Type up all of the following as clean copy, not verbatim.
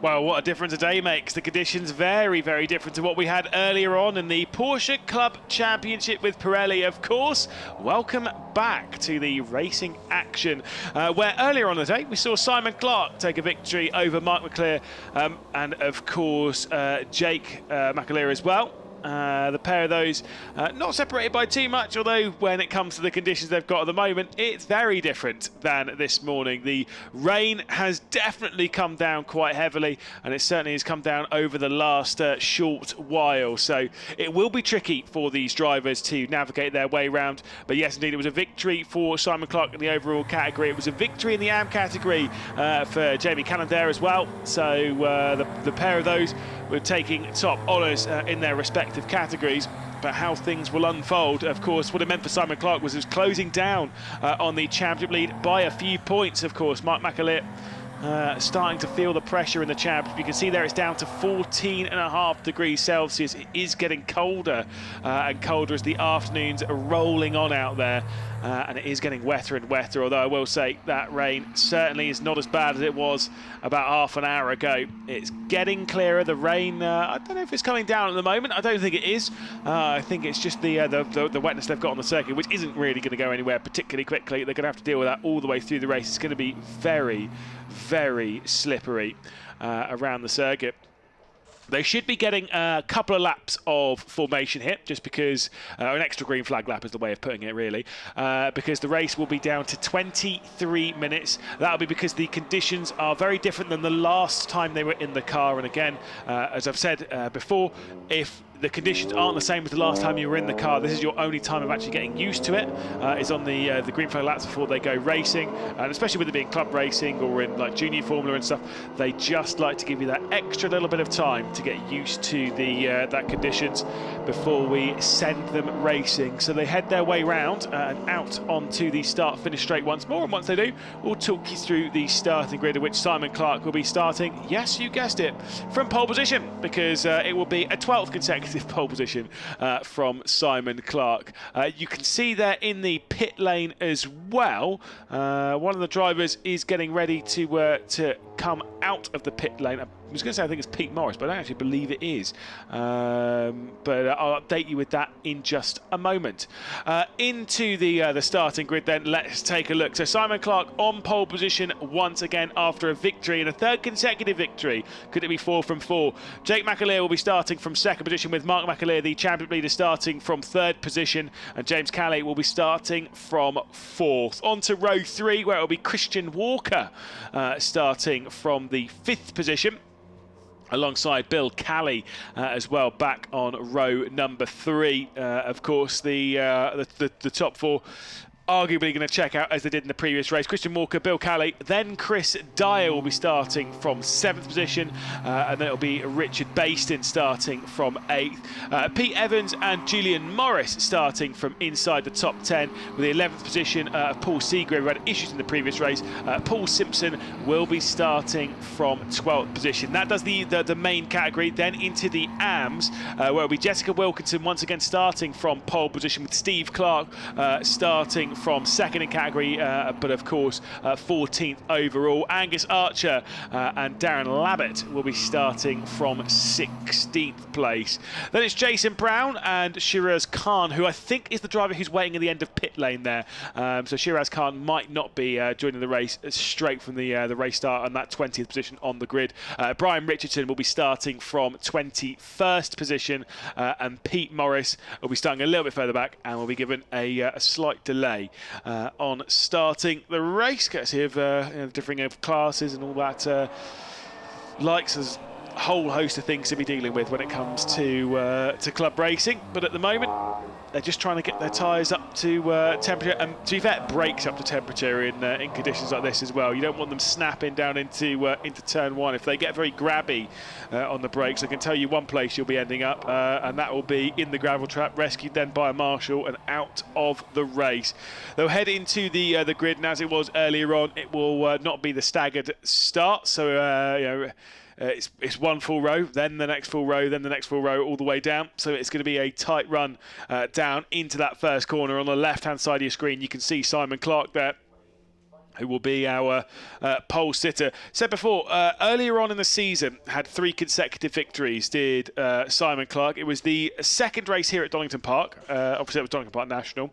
Well, what a difference a day makes. The conditions very, very different to what we had earlier on in the Porsche Club Championship with Pirelli, of course. Welcome back to the racing action, where earlier on in the day we saw Simon Clark take a victory over Mark McClure and, of course, Jake McAleer as well. The pair of those not separated by too much, although when it comes to the conditions they've got at the moment, it's very different than this morning. The rain has definitely come down quite heavily, and it certainly has come down over the last short while, so it will be tricky for these drivers to navigate their way around. But yes, indeed, it was a victory for Simon Clark in the overall category. It was a victory in the AM category for Jamie Cannon there as well, so the pair of those were taking top honours in their respective categories. But how things will unfold, of course, what it meant for Simon Clark was closing down on the championship lead by a few points. Of course, Mark McAleer starting to feel the pressure in the championship. You can see there it's down to 14.5 degrees Celsius. It is getting colder and colder as the afternoons are rolling on out there. And it is getting wetter and wetter, although I will say that rain certainly is not as bad as it was about half an hour ago. It's getting clearer. The rain, I don't know if it's coming down at the moment. I don't think it is. I think it's just the wetness they've got on the circuit, which isn't really going to go anywhere particularly quickly. They're going to have to deal with that all the way through the race. It's going to be very, very slippery around the circuit. They should be getting a couple of laps of formation here, just because, an extra green flag lap is the way of putting it, really, because the race will be down to 23 minutes. That'll be because the conditions are very different than the last time they were in the car. And again, as I've said before, if the conditions aren't the same as the last time you were in the car, this is your only time of actually getting used to it, is on the green flag laps before they go racing. And especially with it being club racing or in like junior formula and stuff, they just like to give you that extra little bit of time to get used to the that conditions before we send them racing. So they head their way round and out onto the start-finish straight once more. And once they do, we'll talk you through the starting grid, in which Simon Clark will be starting, yes, you guessed it, from pole position, because it will be a 12th consecutive pole position from Simon Clark. You can see there in the pit lane as well, one of the drivers is getting ready to come out of the pit lane. I was going to say I think it's Pete Morris, but I don't actually believe it is. But I'll update you with that in just a moment. Into the starting grid then, let's take a look. So Simon Clark on pole position once again after a victory, and a third consecutive victory. Could it be 4 from 4? Jake McAleer will be starting from second position, with Mark McAleer, the championship leader, starting from third position, and James Calley will be starting from fourth. On to row 3, where it will be Christian Walker starting from the 5th position, alongside Bill Calley as well, back on row number 3. Of course, the top 4 arguably going to check out as they did in the previous race. Christian Walker, Bill Calley, then Chris Dyer will be starting from 7th position, and then it'll be Richard Bastin starting from 8th. Pete Evans and Julian Morris starting from inside the top 10, with the 11th position of Paul Seagrave, who had issues in the previous race. Paul Simpson will be starting from 12th position. That does the main category. Then into the AMs, where it'll be Jessica Wilkinson once again starting from pole position, with Steve Clark starting from second in category, but of course 14th overall. Angus Archer and Darren Labbett will be starting from 16th place. Then it's Jason Brown and Shiraz Khan, who I think is the driver who's waiting at the end of pit lane there. So Shiraz Khan might not be joining the race straight from the race start on that 20th position on the grid. Brian Richardson will be starting from 21st position, and Pete Morris will be starting a little bit further back and will be given a slight delay on starting the race, courtesy of differing of classes and all that. Likes as a whole host of things to be dealing with when it comes to club racing, but at the moment they're just trying to get their tyres up to temperature, and to be fair, brakes up to temperature in conditions like this as well. You don't want them snapping down into turn 1. If they get very grabby on the brakes, I can tell you one place you'll be ending up, and that will be in the gravel trap, rescued then by a marshal and out of the race. They'll head into the grid, and as it was earlier on, it will not be the staggered start. So you know, it's one full row, then the next full row, then the next full row, all the way down. So it's going to be a tight run down into that first corner. On the left-hand side of your screen, you can see Simon Clark there, who will be our pole sitter. Said before, earlier on in the season, had 3 consecutive victories, did Simon Clark. It was the second race here at Donington Park. Obviously, it was Donington Park National.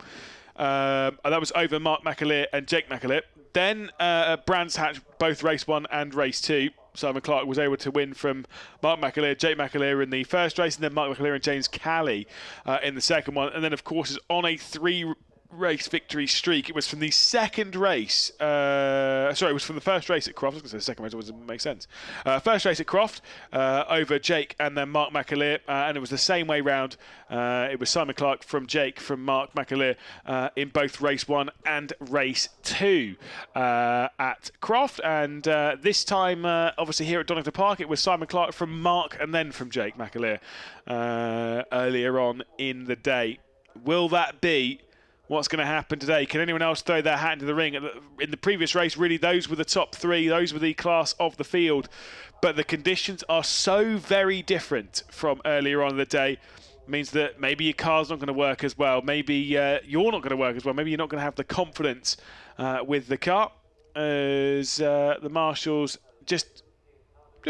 And that was over Mark McAleer and Jake McAleer. Then Brands Hatch, both race 1 and race 2. Simon Clark was able to win from Mark McAleer, Jake McAleer in the first race, and then Mark McAleer and James Calley in the second one. And then, of course, is on a 3-race victory streak. It was from the second race. It was from the first race at Croft. I was going to say second race, it doesn't make sense. First race at Croft over Jake and then Mark McAleer, and it was the same way round. It was Simon Clark from Jake from Mark McAleer in both race 1 and race 2 at Croft. And this time, obviously here at Donington Park, it was Simon Clark from Mark and then from Jake McAleer earlier on in the day. Will that be what's going to happen today? Can anyone else throw their hat into the ring? In the previous race, really, those were the top 3. Those were the class of the field. But the conditions are so very different from earlier on in the day. It means that maybe your car's not going to work as well. Maybe you're not going to work as well. Maybe you're not going to have the confidence with the car. As the marshals just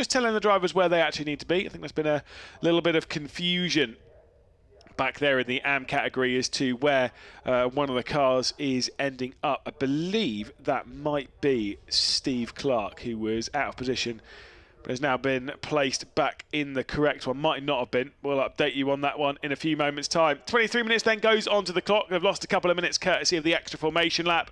telling the drivers where they actually need to be. I think there's been a little bit of confusion back there in the AM category as to where one of the cars is ending up. I believe that might be Steve Clark, who was out of position but has now been placed back in the correct one. Might not have been. We'll update you on that one in a few moments' time. 23 minutes then goes onto the clock. They've lost a couple of minutes courtesy of the extra formation lap.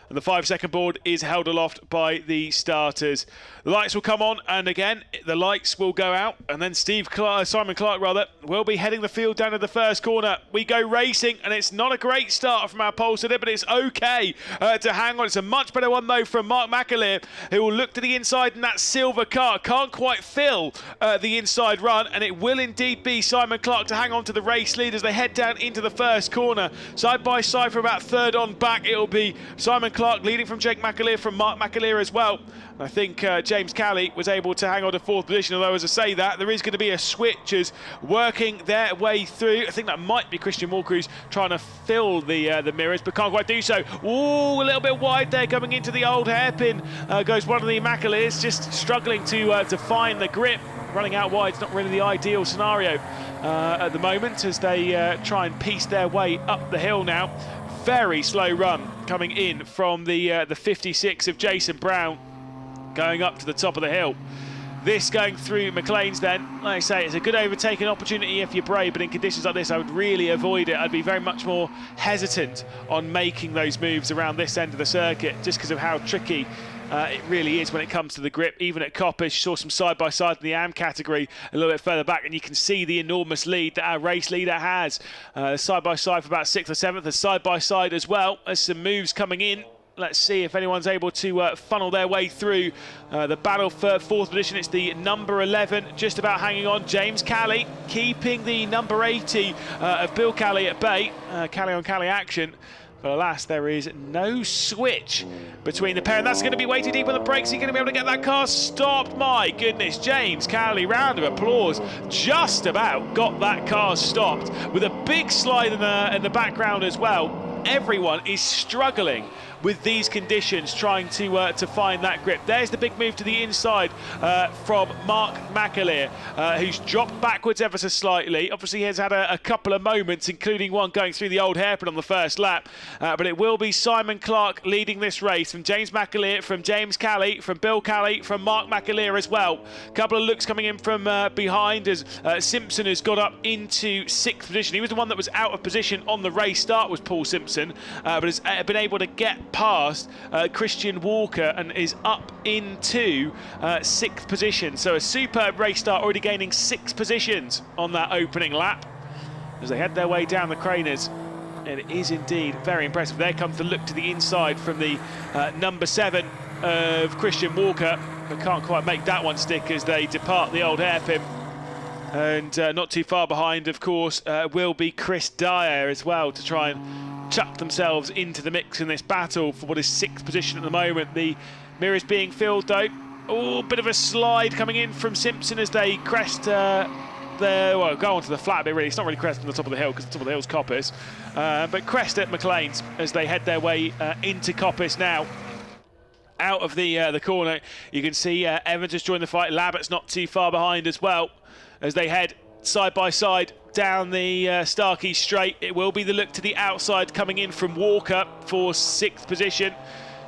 And the 5-second board is held aloft by the starters. The lights will come on, and again, the lights will go out. And then Simon Clark, will be heading the field down to the first corner. We go racing, and it's not a great start from our pole sitter, but it's okay to hang on. It's a much better one, though, from Mark McAleer, who will look to the inside in that silver car. Can't quite fill the inside run, and it will indeed be Simon Clark to hang on to the race lead as they head down into the first corner. Side by side for about third on back, it'll be Simon Clark leading from Jake McAleer, from Mark McAleer as well. And I think James Calley was able to hang on to 4th position, although as I say that, there is going to be a switch as working their way through. I think that might be Christian Walker who's trying to fill the mirrors, but can't quite do so. Ooh, a little bit wide there coming into the old hairpin. Goes one of the McAleers, just struggling to find the grip. Running out wide is not really the ideal scenario at the moment as they try and piece their way up the hill now. Very slow run coming in from the 56 of Jason Brown, going up to the top of the hill. This going through McLean's then. Like I say, it's a good overtaking opportunity if you're brave, but in conditions like this, I would really avoid it. I'd be very much more hesitant on making those moves around this end of the circuit, just because of how tricky it really is when it comes to the grip. Even at Coppish, saw some side-by-side in the AM category a little bit further back, and you can see the enormous lead that our race leader has. Side-by-side for about 6th or 7th, and side-by-side as well. There's some moves coming in. Let's see if anyone's able to funnel their way through the battle for 4th position. It's the number 11, just about hanging on. James Calley keeping the number 80 of Bill Calley at bay. Calley on Calley action. But alas, there is no switch between the pair, and that's going to be way too deep on the brakes. He's going to be able to get that car stopped. My goodness, James Calley, round of applause, just about got that car stopped with a big slide in the background as well. Everyone is struggling with these conditions, trying to find that grip. There's the big move to the inside from Mark McAleer, who's dropped backwards ever so slightly. Obviously, he has had a couple of moments, including one going through the old hairpin on the first lap. But it will be Simon Clark leading this race from James McAleer, from James Calley, from Bill Calley, from Mark McAleer as well. A couple of looks coming in from behind as Simpson has got up into 6th position. He was the one that was out of position on the race start, was Paul Simpson, but has been able to get past Christian Walker and is up into 6th position. So a superb race start, already gaining 6 positions on that opening lap as they head their way down the Craners. And it is indeed very impressive. There comes the look to the inside from the number 7 of Christian Walker, but can't quite make that one stick as they depart the old hairpin. And not too far behind, of course, will be Chris Dyer as well, to try and chuck themselves into the mix in this battle for what is 6th position at the moment. The mirrors being filled though. Oh, bit of a slide coming in from Simpson as they crest go onto the flat bit really. It's not really crest on the top of the hill because the top of the hill's Coppice. But crest at McLean's as they head their way into Coppice now. out of the corner. You can see Evans has joined the fight. Labbert's not too far behind as well as they head side by side down the Starkey straight. It will be the look to the outside coming in from Walker for 6th position.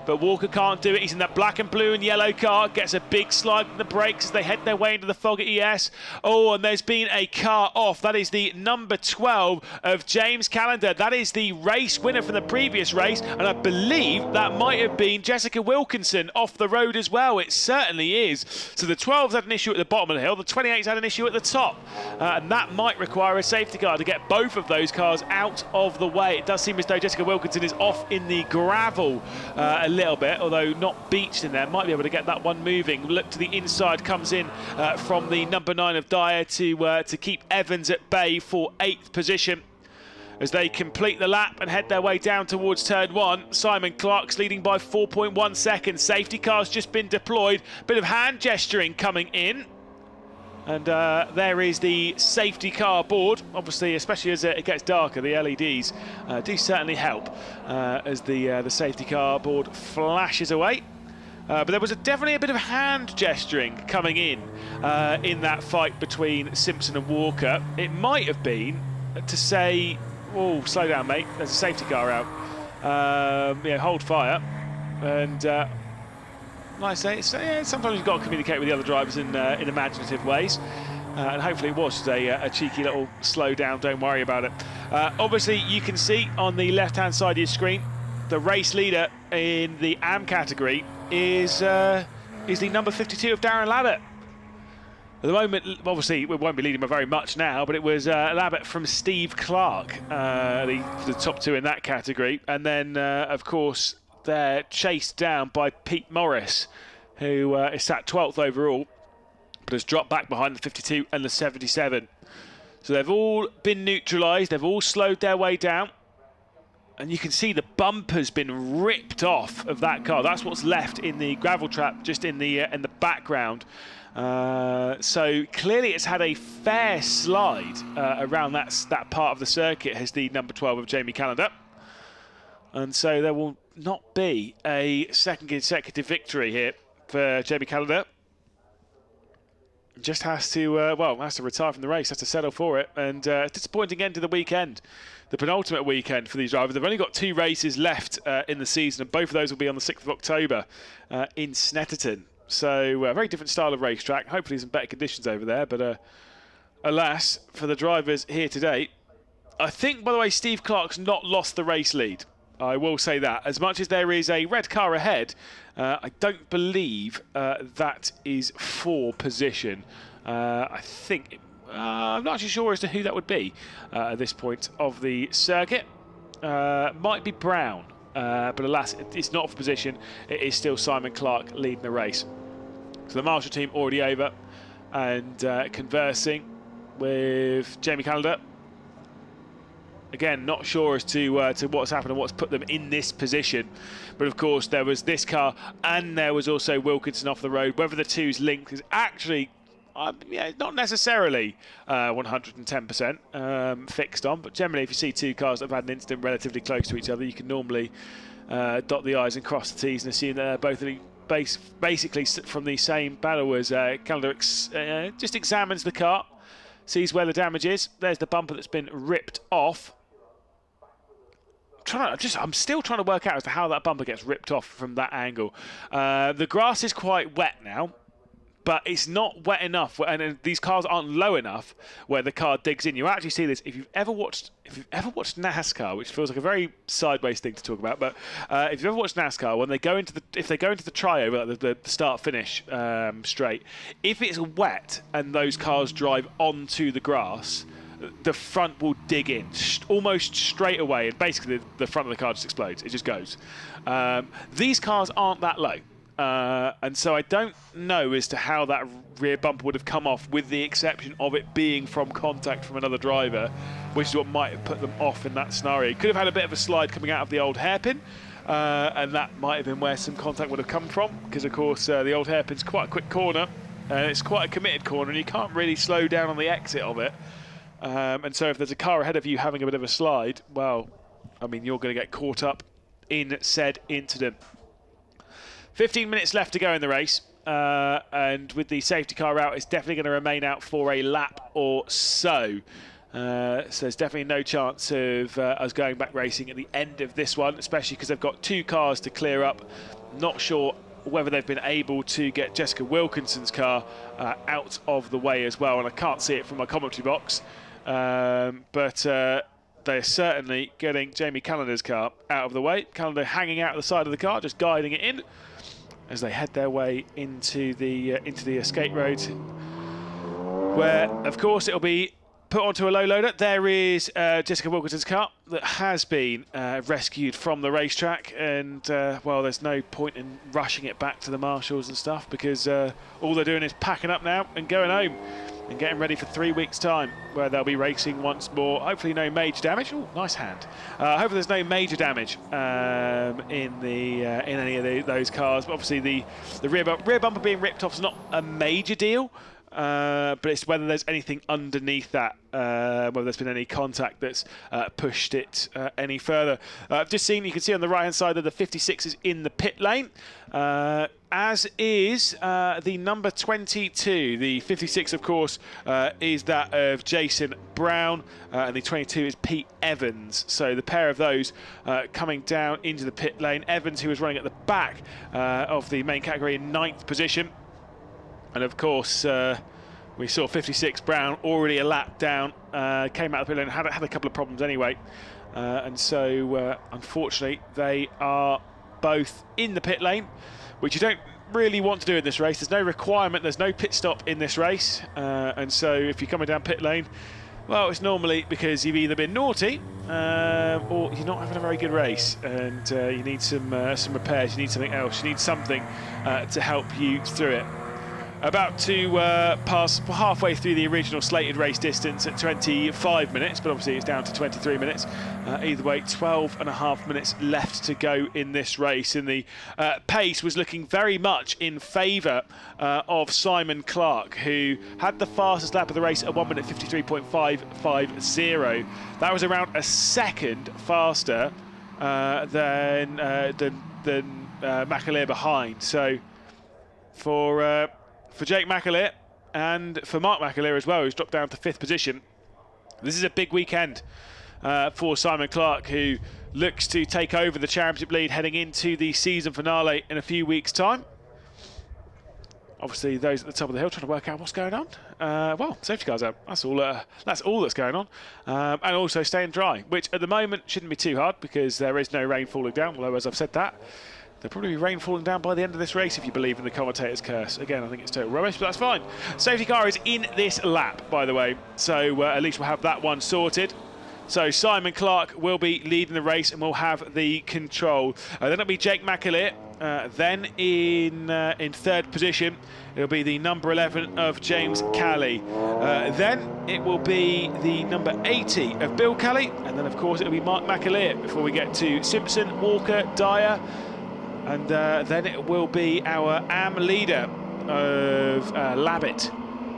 But Walker can't do it. He's in that black and blue and yellow car. Gets a big slide in the brakes as they head their way into the fog at ES. Oh, and there's been a car off. That is the number 12 of James Callender. That is the race winner from the previous race. And I believe that might have been Jessica Wilkinson off the road as well. It certainly is. So the 12's had an issue at the bottom of the hill. The 28's had an issue at the top. And that might require a safety car to get both of those cars out of the way. It does seem as though Jessica Wilkinson is off in the gravel a little bit, although not beached in there. Might be able to get that one moving. Look to the inside, comes in from the number 9 of Dyer to keep Evans at bay for 8th position as they complete the lap and head their way down towards turn 1. Simon Clark's leading by 4.1 seconds. Safety car's just been deployed. Bit of hand gesturing coming in. And there is the safety car board. Obviously, especially as it gets darker, the LEDs do certainly help as the safety car board flashes away. But there was definitely a bit of hand gesturing coming in that fight between Simpson and Walker. It might have been to say, oh, slow down, mate. There's a safety car out. Hold fire. And like I say, sometimes you've got to communicate with the other drivers in imaginative ways. And hopefully it was just a cheeky little slow down, don't worry about it. Obviously, you can see on the left-hand side of your screen, the race leader in the AM category is the number 52 of Darren Labbett. At the moment, obviously, we won't be leading by very much now, but it was Labbett from Steve Clark, the top 2 in that category. And then, of course, they're chased down by Pete Morris, who is sat 12th overall, but has dropped back behind the 52 and the 77. So they've all been neutralised. They've all slowed their way down. And you can see the bumper's been ripped off of that car. That's what's left in the gravel trap, just in the background. So clearly it's had a fair slide around that part of the circuit, has the number 12 of Jamie Callender. And so there will not be a second consecutive victory here for Jamie Callender. Just has to, has to retire from the race, has to settle for it. And disappointing end to the weekend, the penultimate weekend for these drivers. They've only got 2 races left in the season, and both of those will be on the 6th of October in Snetterton. So a very different style of racetrack. Hopefully some better conditions over there. But alas, for the drivers here today, I think, by the way, Steve Clark's not lost the race lead. I will say that. As much as there is a red car ahead, I don't believe that is for position. I think, I'm not actually sure as to who that would be at this point of the circuit. Might be Brown, but alas, it's not for position. It is still Simon Clark leading the race. So the Marshall team already over and conversing with Jamie Callender. Again, not sure as to what's happened and what's put them in this position. But of course, there was this car and there was also Wilkinson off the road. Whether the two's linked is actually not necessarily 110% fixed on. But generally, if you see 2 cars that have had an incident relatively close to each other, you can normally dot the I's and cross the T's and assume that they're both basically from the same battle. As Callender just examines the car, sees where the damage is. There's the bumper that's been ripped off. I'm still trying to work out as to how that bumper gets ripped off from that angle. The grass is quite wet now, but it's not wet enough, and these cars aren't low enough where the car digs in. You actually see this if you've ever watched NASCAR, which feels like a very sideways thing to talk about, but if you've ever watched NASCAR, when they go into the triover, like the start-finish straight, if it's wet and those cars drive onto the grass, the front will dig in almost straight away, and basically the front of the car just explodes. It just goes. These cars aren't that low. And so I don't know as to how that rear bumper would have come off, with the exception of it being from contact from another driver, which is what might have put them off in that scenario. Could have had a bit of a slide coming out of the old hairpin, and that might have been where some contact would have come from, because of course the old hairpin's quite a quick corner, and it's quite a committed corner, and you can't really slow down on the exit of it. And so if there's a car ahead of you having a bit of a slide, well, I mean, you're going to get caught up in said incident. 15 minutes left to go in the race. And with the safety car out, it's definitely going to remain out for a lap or so. So there's definitely no chance of us going back racing at the end of this one, especially because they've got 2 cars to clear up. Not sure whether they've been able to get Jessica Wilkinson's car out of the way as well, and I can't see it from my commentary box. But they're certainly getting Jamie Callender's car out of the way. Callender hanging out at the side of the car, just guiding it in as they head their way into the escape road, where, of course, it'll be put onto a low loader. There is Jessica Wilkinson's car that has been rescued from the racetrack, and well, there's no point in rushing it back to the marshals and stuff, because all they're doing is packing up now and going home and getting ready for 3 weeks' time, where they'll be racing once more. Hopefully no major damage. Oh, nice hand. Hopefully there's no major damage in any of those cars. But obviously the rear bumper being ripped off is not a major deal. But it's whether there's anything underneath that, whether there's been any contact that's pushed it any further. I've just seen, you can see on the right-hand side that the 56 is in the pit lane, as is the number 22. The 56, of course, is that of Jason Brown, and the 22 is Pete Evans. So the pair of those coming down into the pit lane. Evans, who was running at the back of the main category in 9th position. And of course, we saw 56 Brown already a lap down, came out of the pit lane, had a couple of problems anyway. And so, unfortunately, they are both in the pit lane, which you don't really want to do in this race. There's no requirement, there's no pit stop in this race. And so if you're coming down pit lane, well, it's normally because you've either been naughty or you're not having a very good race, and you need some repairs, you need something else, you need something to help you through it. About to pass halfway through the original slated race distance at 25 minutes, but obviously it's down to 23 minutes. Either way, 12.5 minutes left to go in this race, and the pace was looking very much in favour of Simon Clark, who had the fastest lap of the race at 1 minute 53.550. That was around a second faster than McAleer behind. So for Jake McAleer and for Mark McAleer as well, who's dropped down to 5th position, this is a big weekend for Simon Clark, who looks to take over the championship lead heading into the season finale in a few weeks' time. Obviously, those at the top of the hill trying to work out what's going on. Well, safety car's out. That's all that's going on. And also staying dry, which at the moment shouldn't be too hard because there is no rain falling down, although, as I've said that, there'll probably be rain falling down by the end of this race if you believe in the commentator's curse. Again, I think it's total rubbish, but that's fine. Safety car is in this lap, by the way, so at least we'll have that one sorted. So Simon Clark will be leading the race and will have the control. Then it'll be Jake McAleer. Then in 3rd position, it'll be the number 11 of James Calley. Then it will be the number 80 of Bill Calley. And then, of course, it'll be Mark McAleer before we get to Simpson, Walker, Dyer. And then it will be our AM leader of Labbit,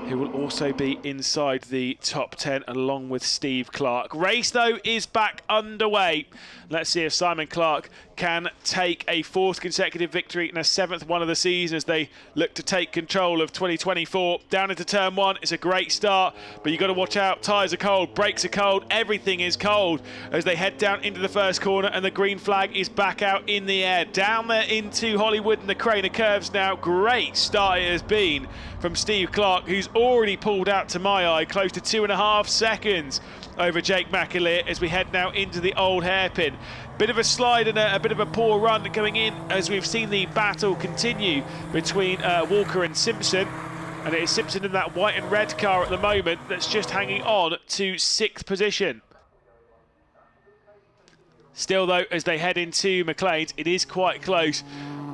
who will also be inside the top 10 along with Steve Clark. Race, though, is back underway. Let's see if Simon Clark can take a 4th consecutive victory and a 7th one of the season as they look to take control of 2024. Down into turn 1, it's a great start, but you've got to watch out. Tyres are cold, brakes are cold, everything is cold as they head down into the first corner, and the green flag is back out in the air. Down there into Hollywood and the Craner curves now. Great start it has been from Steve Clark, who's already pulled out, to my eye, close to 2.5 seconds over Jake McAleer as we head now into the old hairpin. Bit of a slide and a bit of a poor run going in as we've seen the battle continue between Walker and Simpson. And it is Simpson in that white and red car at the moment that's just hanging on to 6th position. Still, though, as they head into McLean's, it is quite close.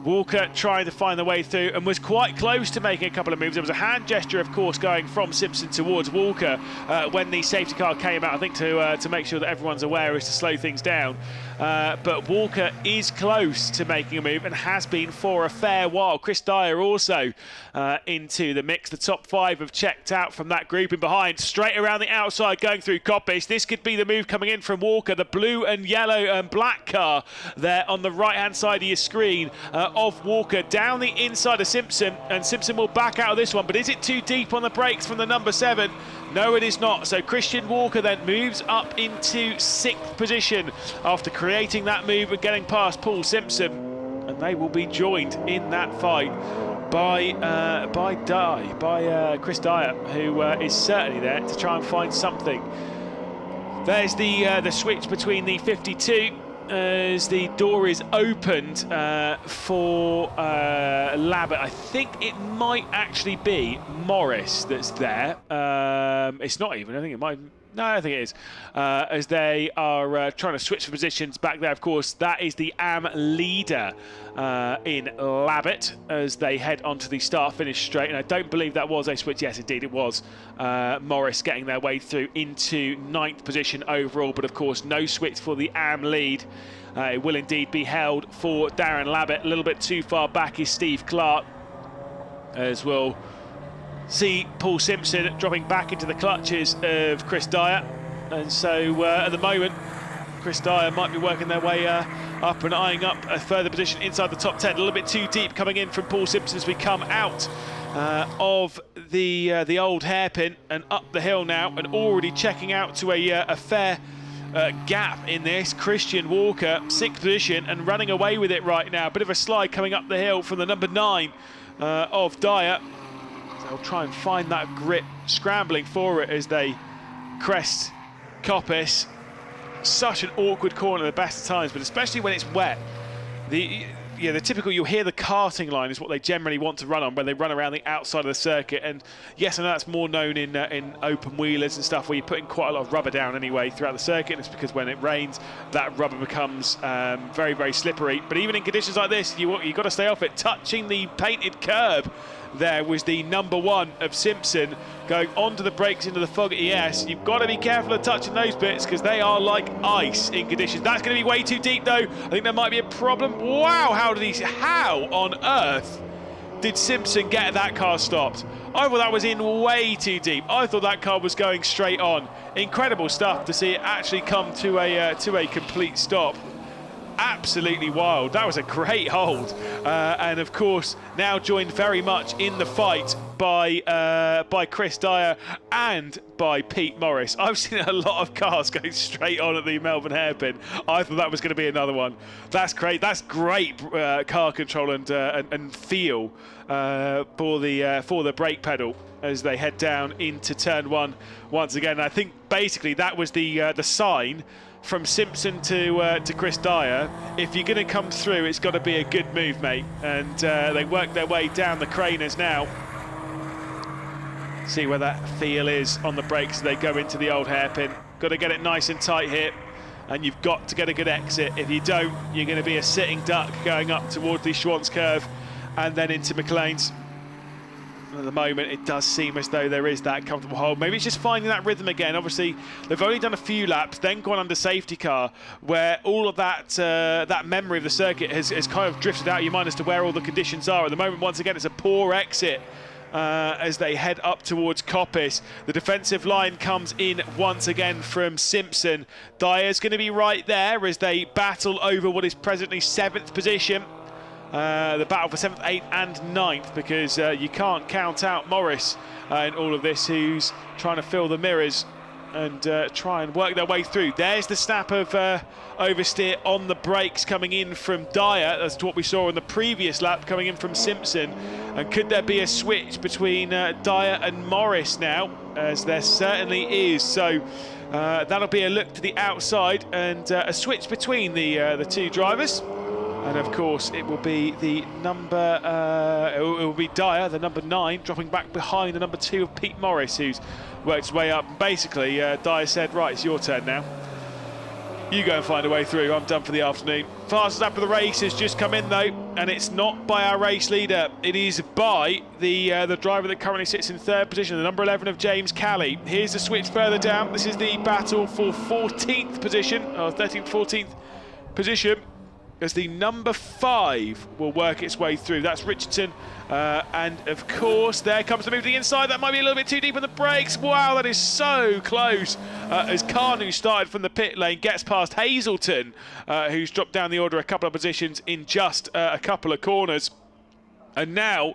Walker trying to find the way through and was quite close to making a couple of moves. There was a hand gesture, of course, going from Simpson towards Walker when the safety car came out, I think to make sure that everyone's aware as to slow things down. but Walker is close to making a move and has been for a fair while. Chris Dyer also into the mix. The top 5 have checked out from that group in behind. Straight around the outside going through Coppice. This could be the move coming in from Walker. The blue and yellow and black car there on the right-hand side of your screen of Walker down the inside of Simpson, and Simpson will back out of this one, but is it too deep on the brakes from the number 7? No, it is not. So Christian Walker then moves up into 6th position after creating that move and getting past Paul Simpson, and they will be joined in that fight by Chris Dyer, who is certainly there to try and find something. There's the switch between the 52 as the door is opened for Labbett. I think it might actually be Morris that's there. It's not even. I think it might. No, I think it is. As they are trying to switch for positions back there. Of course, that is the AM leader in Labbett as they head onto the start-finish straight. And I don't believe that was a switch. Yes, indeed, it was. Morris getting their way through into 9th position overall. But, of course, no switch for the AM lead. It will indeed be held for Darren Labbett. A little bit too far back is Steve Clark, as well. See Paul Simpson dropping back into the clutches of Chris Dyer, and so at the moment Chris Dyer might be working their way up and eyeing up a further position inside the top 10. A little bit too deep coming in from Paul Simpson as we come out of the old hairpin and up the hill now, and already checking out to a fair gap in this. Christian Walker, 6th position and running away with it right now. Bit of a slide coming up the hill from the number 9 of Dyer. They'll try and find that grip, scrambling for it as they crest Coppice. Such an awkward corner at the best of times, but especially when it's wet. The typical, you'll hear the karting line is what they generally want to run on when they run around the outside of the circuit. And yes, I know that's more known in open wheelers and stuff where you're putting quite a lot of rubber down anyway throughout the circuit. And it's because when it rains, that rubber becomes very, very slippery. But even in conditions like this, you've got to stay off it. Touching the painted curb there was the number 1 of Simpson going onto the brakes into the fog ES. You've got to be careful of touching those bits because they are like ice in conditions. That's going to be way too deep though. I think there might be a problem. Wow, how on earth did Simpson get that car stopped? I thought that was in way too deep. I thought that car was going straight on. Incredible stuff to see it actually come to a complete stop. Absolutely wild. That was a great hold, and of course now joined very much in the fight by Chris Dyer and by Pete Morris. I've seen a lot of cars going straight on at the Melbourne hairpin. I thought that was going to be another one. That's great. That's great car control and feel for the brake pedal as they head down into turn 1 once again. And I think basically that was the sign from Simpson to Chris Dyer. If you're going to come through, it's got to be a good move, mate. And they work their way down the craners now. See where that feel is on the brakes as they go into the old hairpin. Got to get it nice and tight here, and you've got to get a good exit. If you don't, you're going to be a sitting duck going up towards the Schwantz curve and then into McLean's. At the moment, it does seem as though there is that comfortable hold. Maybe it's just finding that rhythm again. Obviously, they've only done a few laps, then gone under safety car, where all of that memory of the circuit has kind of drifted out of your mind as to where all the conditions are. At the moment, once again, it's a poor exit as they head up towards Coppice. The defensive line comes in once again from Simpson. Dyer's going to be right there as they battle over what is presently 7th position. The battle for 7th, 8th and 9th, because you can't count out Morris in all of this, who's trying to fill the mirrors and try and work their way through. There's the snap of oversteer on the brakes coming in from Dyer. That's what we saw on the previous lap coming in from Simpson. And could there be a switch between Dyer and Morris now? As there certainly is. So that'll be a look to the outside and a switch between the two drivers. And of course, it will be the number, it will be Dyer, the number 9, dropping back behind the number 2 of Pete Morris, who's worked his way up. And basically, Dyer said, right, it's your turn now. You go and find a way through. I'm done for the afternoon. Fastest lap of the race has just come in, though, and it's not by our race leader. It is by the driver that currently sits in 3rd position, the number 11 of James Calley. Here's the switch further down. This is the battle for 14th position, or 13th, 14th. position as the number 5 will work its way through. That's Richardson. And of course, there comes the move to the inside. That might be a little bit too deep on the brakes. Wow, that is so close. As Khan, who started from the pit lane, gets past Hazelton, who's dropped down the order a couple of positions in just a couple of corners. And now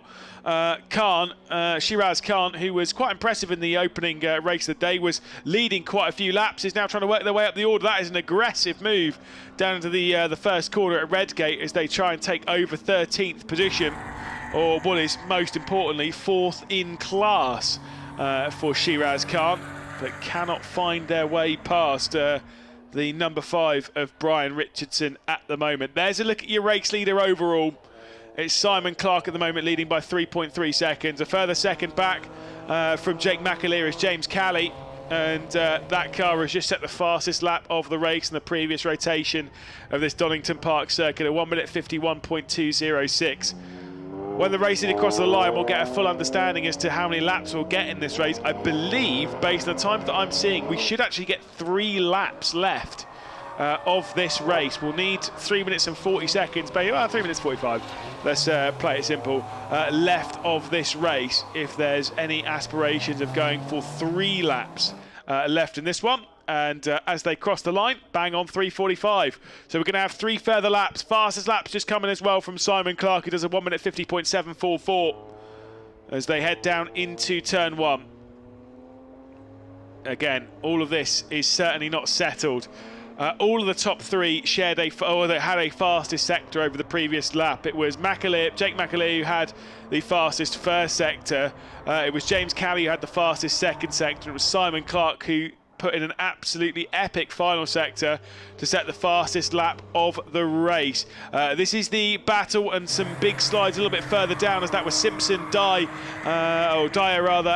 Shiraz Khan, who was quite impressive in the opening race of the day, was leading quite a few laps, is now trying to work their way up the order. That is an aggressive move down into the first corner at Redgate as they try and take over 13th position, or what is most importantly, 4th in class for Shiraz Khan, but cannot find their way past the number 5 of Brian Richardson at the moment. There's a look at your race leader overall. It's Simon Clark at the moment leading by 3.3 seconds. A further second back from Jake McAleer is James Calley. And that car has just set the fastest lap of the race in the previous rotation of this Donington Park circuit at 1 minute 51.206. When the race is across the line, we'll get a full understanding as to how many laps we'll get in this race. I believe, based on the times that I'm seeing, we should actually get 3 laps left of this race. We'll need 3 minutes and 40 seconds, maybe 3 minutes 45. Let's play it simple. Left of this race, if there's any aspirations of going for 3 laps left in this one. And as they cross the line, bang on 3:45. So we're going to have 3 further laps. Fastest laps just coming as well from Simon Clark, who does a 1 minute 50.744 as they head down into turn 1. Again, all of this is certainly not settled. All of the top 3 shared they had a fastest sector over the previous lap. It was Jake McAleer, who had the fastest first sector. It was James Calley who had the fastest second sector. It was Simon Clark who put in an absolutely epic final sector to set the fastest lap of the race. This is the battle, and some big slides a little bit further down, as that was Simpson, Dyer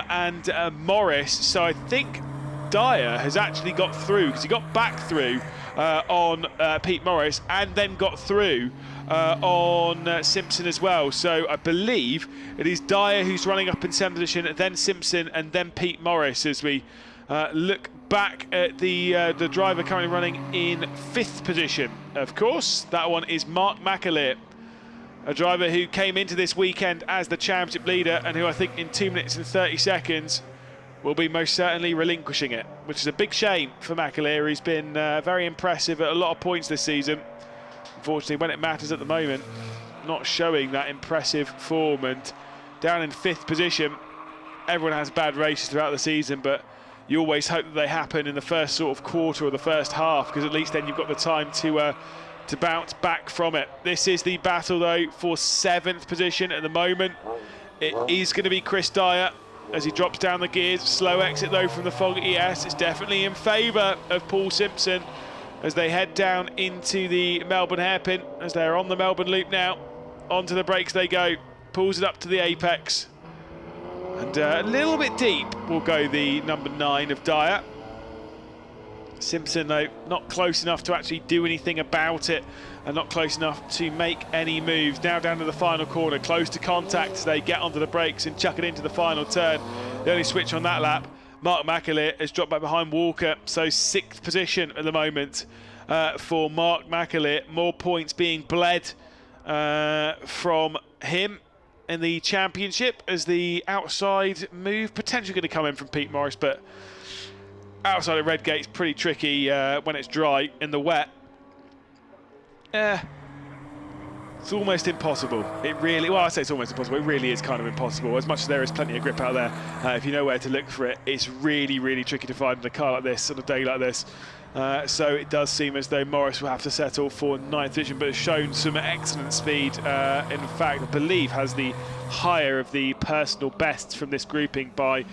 and Morris. So I think Dyer has actually got through, because he got back through on Pete Morris and then got through on Simpson as well. So I believe it is Dyer who's running up in 7th position, then Simpson, and then Pete Morris as we look back at the driver currently running in 5th position. Of course, that one is Mark McAleer, a driver who came into this weekend as the championship leader and who I think in 2 minutes and 30 seconds will be most certainly relinquishing it, which is a big shame for McAleer. He's been very impressive at a lot of points this season. Unfortunately, when it matters at the moment, not showing that impressive form, and down in 5th position. Everyone has bad races throughout the season, but you always hope that they happen in the first sort of quarter or the first half, because at least then you've got the time to bounce back from it. This is the battle, though, for 7th position at the moment. It is going to be Chris Dyer as he drops down the gears. Slow exit, though, from the fog. Yes, it's definitely in favour of Paul Simpson as they head down into the Melbourne hairpin, as they're on the Melbourne loop now. Onto the brakes they go. Pulls it up to the apex. And a little bit deep will go the number 9 of Dyer. Simpson, though, not close enough to actually do anything about it, and not close enough to make any moves. Now down to the final corner, close to contact as they get onto the brakes and chuck it into the final turn. The only switch on that lap, Mark McAleer has dropped back behind Walker, so 6th position at the moment for Mark McAleer. More points being bled from him in the championship, as the outside move potentially going to come in from Pete Morris, but outside of Redgate's pretty tricky when it's dry. In the wet, it's almost impossible. It really, well, I say it's almost impossible. It really is kind of impossible. As much as there is plenty of grip out there, if you know where to look for it, it's really, really tricky to find in a car like this, on a day like this. So it does seem as though Morris will have to settle for 9th position, but has shown some excellent speed. In fact, I believe has the higher of the personal bests from this grouping by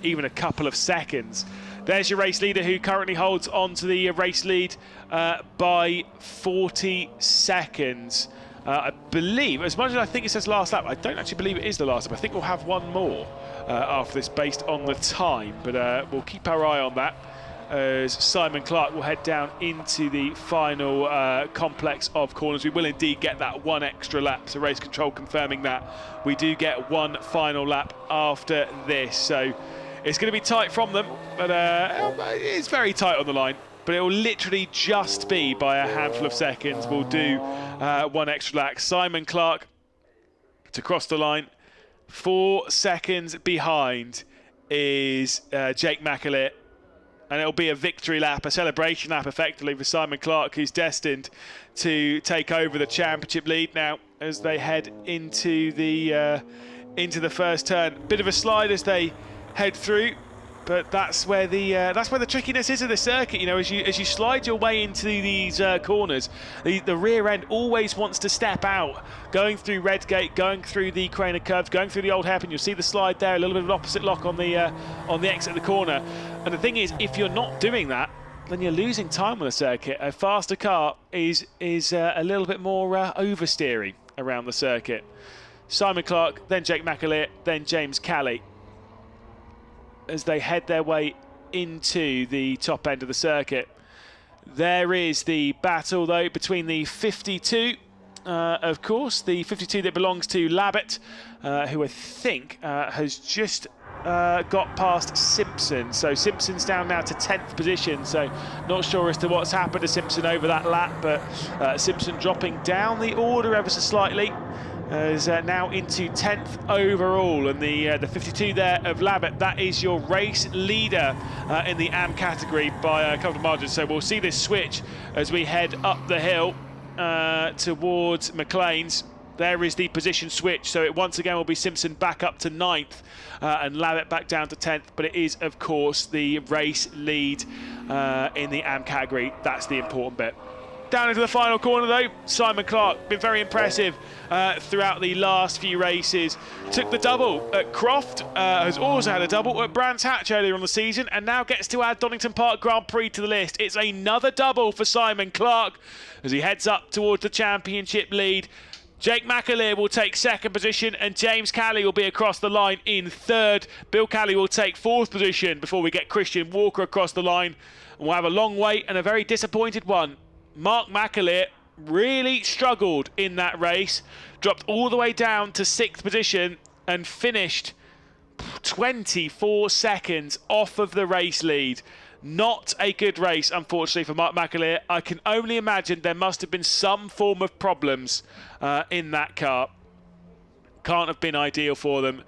even a couple of seconds. There's your race leader, who currently holds on to the race lead by 40 seconds. I believe, as much as I think it says last lap, I don't actually believe it is the last lap. I think we'll have one more after this based on the time, but we'll keep our eye on that, as Simon Clark will head down into the final complex of corners. We will indeed get that one extra lap, so race control confirming that we do get one final lap after this. So it's going to be tight from them, but it's very tight on the line. but it will literally just be by a handful of seconds. We'll do one extra lap. Simon Clark to cross the line. 4 seconds behind is Jake McAleer. And it'll be a victory lap, a celebration lap effectively for Simon Clark, who's destined to take over the championship lead now as they head into the first turn. Bit of a slide as they head through, but that's where the trickiness is of the circuit. You know, as you slide your way into these corners, the rear end always wants to step out, going through Redgate, going through the Craner curves, going through the old hairpin. You'll see the slide there, a little bit of an opposite lock on the exit of the corner. And the thing is, if you're not doing that, then you're losing time on the circuit. A faster car is a little bit more oversteering around the circuit. Simon Clark, then Jake McAleer, then James Calley, as they head their way into the top end of the circuit. There is the battle, though, between the 52, of course, the 52 that belongs to Labbett, who I think has just got past Simpson. So Simpson's down now to 10th position, so not sure as to what's happened to Simpson over that lap, but Simpson dropping down the order ever so slightly, is now into 10th overall, and the 52 there of Labbett, that is your race leader in the AM category by a couple of margins. So we'll see this switch as we head up the hill towards McLean's. There is the position switch, so it once again will be Simpson back up to 9th and Labbett back down to 10th, but it is, of course, the race lead in the AM category. That's the important bit. Down into the final corner, though, Simon Clark, been very impressive throughout the last few races. Took the double at Croft, has also had a double at Brands Hatch earlier on the season, and now gets to add Donington Park Grand Prix to the list. It's another double for Simon Clark as he heads up towards the championship lead. Jake McAleer will take 2nd position, and James Calley will be across the line in 3rd. Bill Calley will take 4th position before we get Christian Walker across the line. And we'll have a long wait and a very disappointed one. Mark McAleer really struggled in that race, dropped all the way down to 6th position and finished 24 seconds off of the race lead. Not a good race, unfortunately, for Mark McAleer. I can only imagine there must have been some form of problems in that car. Can't have been ideal for them.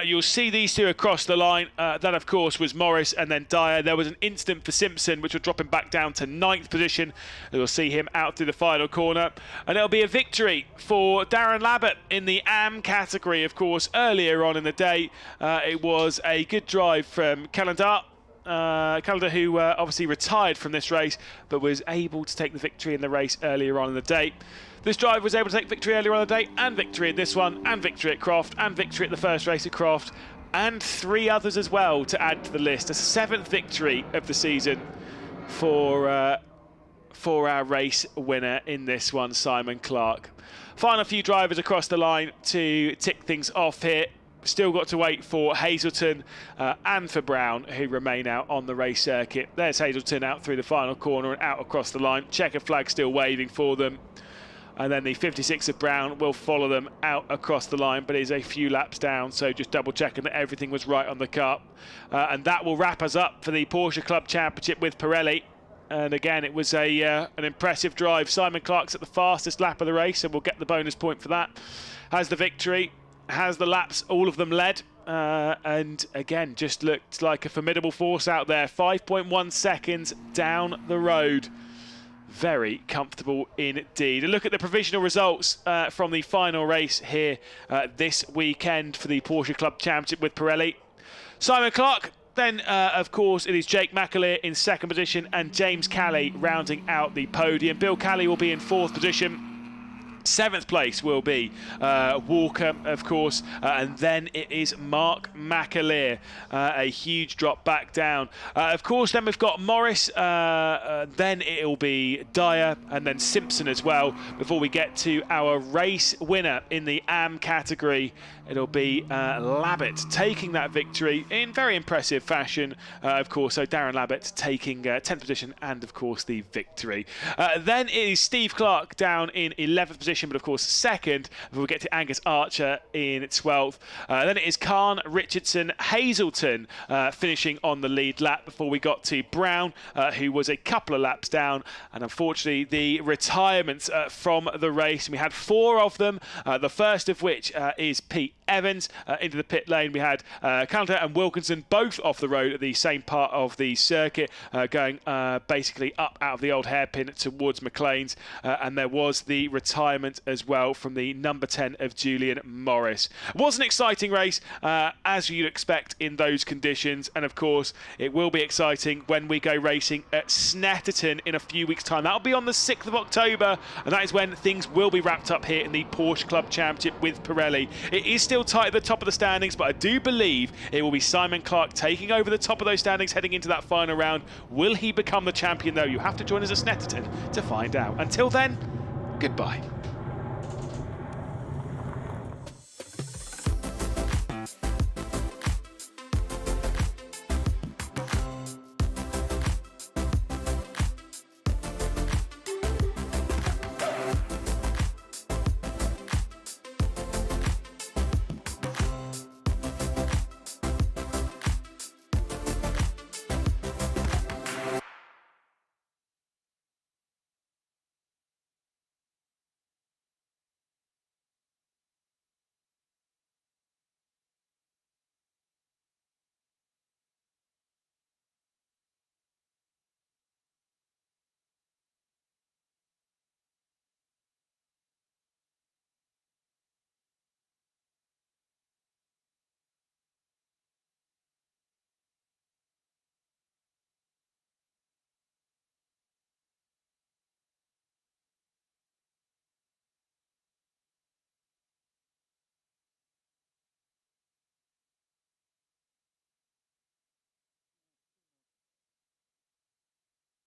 You'll see these two across the line. That, of course, was Morris and then Dyer. There was an incident for Simpson, which will drop him back down to 9th position. We'll see him out through the final corner. And it'll be a victory for Darren Labbett in the AM category, of course. Earlier on in the day, it was a good drive from Calendar. Calendar, who obviously retired from this race, but was able to take the victory in the race earlier on in the day. This driver was able to take victory earlier on in the day, and victory in this one, and victory at Croft, and victory at the first race at Croft, and 3 others as well to add to the list. A 7th victory of the season for our race winner in this one, Simon Clark. Final few drivers across the line to tick things off here. Still got to wait for Hazelton and for Brown, who remain out on the race circuit. There's Hazelton out through the final corner and out across the line. Checker flag still waving for them. And then the 56 of Brown will follow them out across the line, but is a few laps down, so just double checking that everything was right on the car. And that will wrap us up for the Porsche Club Championship with Pirelli. And again, it was an impressive drive. Simon Clark's at the fastest lap of the race, and we'll get the bonus point for that. Has the victory, has the laps, all of them led. And again, just looked like a formidable force out there. 5.1 seconds down the road. Very comfortable indeed. A look at the provisional results from the final race here this weekend for the Porsche Club Championship with Pirelli. Simon Clark, then of course it is Jake McAleer in 2nd position and James Calley rounding out the podium. Bill Calley will be in 4th position. 7th place will be Walker, of course, and then it is Mark McAleer. A huge drop back down. Of course, then we've got Morris, then it'll be Dyer, and then Simpson as well, before we get to our race winner in the AM category. It'll be Labbett taking that victory in very impressive fashion, of course. So Darren Labbett taking 10th position and, of course, the victory. Then it is Steve Clark down in 11th position. position, but of course second. We'll get to Angus Archer in 12th. Then it is Khan, Richardson, Hazelton finishing on the lead lap before we got to Brown, who was a couple of laps down. And unfortunately, the retirements from the race, we had 4 of them. The first of which is Pete Evans into the pit lane. We had Canada and Wilkinson both off the road at the same part of the circuit, going basically up out of the old hairpin towards McLean's. And there was the retirement as well from the number 10 of Julian Morris. It was an exciting race, as you'd expect in those conditions. And of course, it will be exciting when we go racing at Snetterton in a few weeks' time. That'll be on the 6th of October, and that is when things will be wrapped up here in the Porsche Club Championship with Pirelli. It is still tight at the top of the standings, but I do believe it will be Simon Clark taking over the top of those standings heading into that final round. Will he become the champion, though? You have to join us at Snetterton to find out. Until then, goodbye.